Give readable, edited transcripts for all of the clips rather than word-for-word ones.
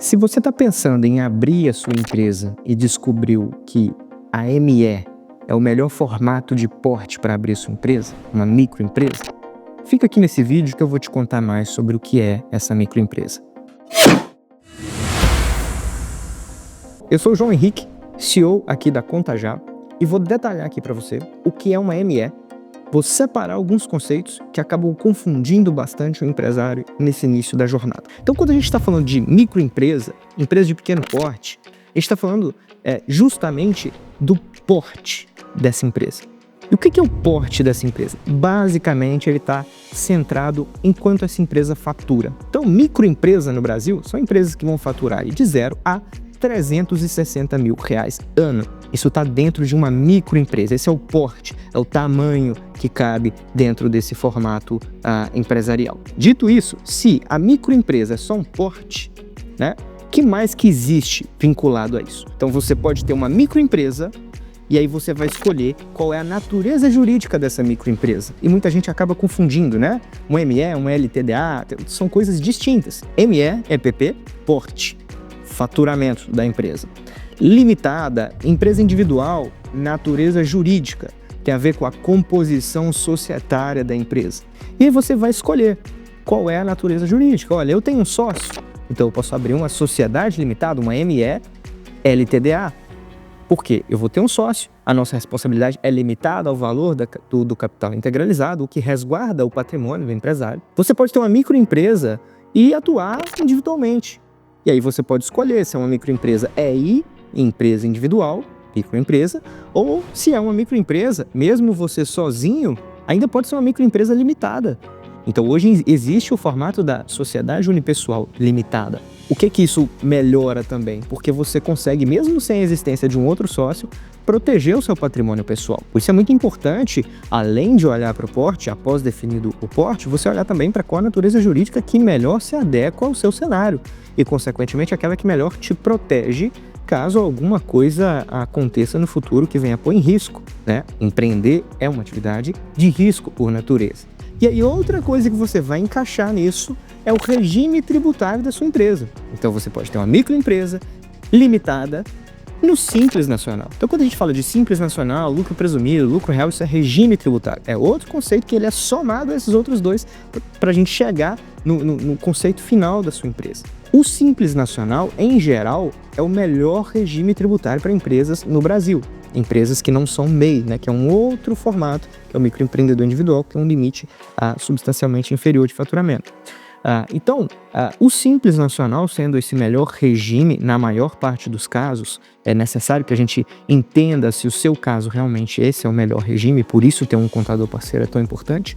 Se você está pensando em abrir a sua empresa e descobriu que a ME é o melhor formato de porte para abrir sua empresa, uma microempresa, fica aqui nesse vídeo que eu vou te contar mais sobre o que é essa microempresa. Eu sou o João Henrique, CEO aqui da Contajá, e vou detalhar aqui para você o que é uma ME. Vou separar alguns conceitos que acabam confundindo bastante o empresário nesse início da jornada. Então, quando a gente está falando de microempresa, empresa de pequeno porte, a gente está falando justamente do porte dessa empresa. E o que é o porte dessa empresa? Basicamente, ele está centrado em quanto essa empresa fatura. Então, microempresa no Brasil são empresas que vão faturar de 0 a R$360 mil ano. Isso está dentro de uma microempresa. Esse é o porte, é o tamanho que cabe dentro desse formato empresarial. Dito isso, se a microempresa é só um porte, né, o que mais que existe vinculado a isso? Então você pode ter uma microempresa e aí você vai escolher qual é a natureza jurídica dessa microempresa. E muita gente acaba confundindo, né? Um ME, um LTDA, são coisas distintas. ME, EPP, porte, faturamento da empresa. Limitada, empresa individual, natureza jurídica, tem a ver com a composição societária da empresa. E aí você vai escolher qual é a natureza jurídica. Olha, eu tenho um sócio, então eu posso abrir uma sociedade limitada, uma ME, LTDA. Por quê? Eu vou ter um sócio, a nossa responsabilidade é limitada ao valor do capital integralizado, o que resguarda o patrimônio do empresário. Você pode ter uma microempresa e atuar individualmente. E aí você pode escolher se é uma microempresa EI, empresa individual, microempresa, ou se é uma microempresa, mesmo você sozinho, ainda pode ser uma microempresa limitada. Então hoje existe o formato da sociedade unipessoal limitada. O que isso melhora também? Porque você consegue, mesmo sem a existência de um outro sócio, proteger o seu patrimônio pessoal. Por isso é muito importante, além de olhar para o porte, após definido o porte, você olhar também para qual a natureza jurídica que melhor se adequa ao seu cenário e, consequentemente, aquela que melhor te protege caso alguma coisa aconteça no futuro que venha pôr em risco, né? Empreender é uma atividade de risco por natureza. E aí outra coisa que você vai encaixar nisso é o regime tributário da sua empresa. Então você pode ter uma microempresa limitada no Simples Nacional. Então quando a gente fala de Simples Nacional, lucro presumido, lucro real, isso é regime tributário. É outro conceito que ele é somado a esses outros dois para a gente chegar no conceito final da sua empresa. O Simples Nacional, em geral, é o melhor regime tributário para empresas no Brasil. Empresas que não são MEI, né, que é um outro formato, que é o microempreendedor individual, que tem um limite substancialmente inferior de faturamento. Então, o Simples Nacional, sendo esse melhor regime, na maior parte dos casos, é necessário que a gente entenda se o seu caso realmente esse é o melhor regime, por isso ter um contador parceiro é tão importante.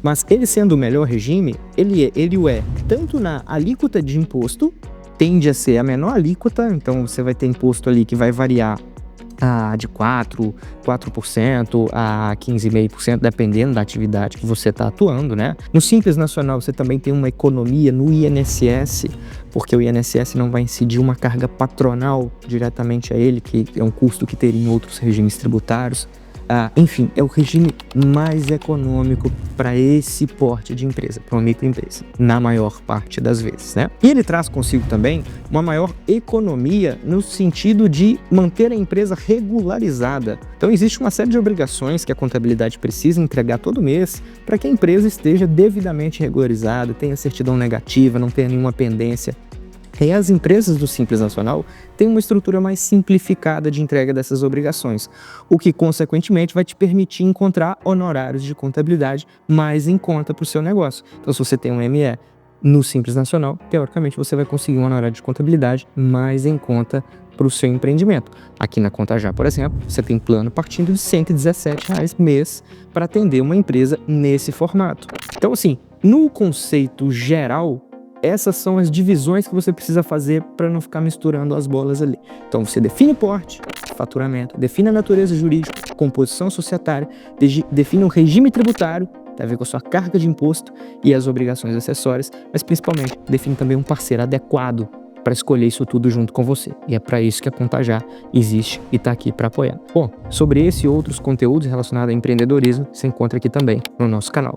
Mas ele sendo o melhor regime, ele o é tanto na alíquota de imposto, tende a ser a menor alíquota, então você vai ter imposto ali que vai variar de 4% a 15,5%, dependendo da atividade que você está atuando, né? No Simples Nacional, você também tem uma economia no INSS, porque o INSS não vai incidir uma carga patronal diretamente a ele, que é um custo que teria em outros regimes tributários. Enfim, é o regime mais econômico para esse porte de empresa, para uma microempresa, na maior parte das vezes, né? E ele traz consigo também uma maior economia no sentido de manter a empresa regularizada. Então existe uma série de obrigações que a contabilidade precisa entregar todo mês para que a empresa esteja devidamente regularizada, tenha certidão negativa, não tenha nenhuma pendência. E as empresas do Simples Nacional têm uma estrutura mais simplificada de entrega dessas obrigações, o que, consequentemente, vai te permitir encontrar honorários de contabilidade mais em conta para o seu negócio. Então, se você tem um ME no Simples Nacional, teoricamente, você vai conseguir um honorário de contabilidade mais em conta para o seu empreendimento. Aqui na Contajá, por exemplo, você tem plano partindo de R$117 mês para atender uma empresa nesse formato. Então, assim, no conceito geral, essas são as divisões que você precisa fazer para não ficar misturando as bolas ali. Então você define porte, faturamento, define a natureza jurídica, composição societária, define o regime tributário, tem a ver com a sua carga de imposto e as obrigações acessórias, mas principalmente define também um parceiro adequado para escolher isso tudo junto com você. E é para isso que a Contajá existe e está aqui para apoiar. Bom, sobre esse e outros conteúdos relacionados a empreendedorismo, você encontra aqui também no nosso canal.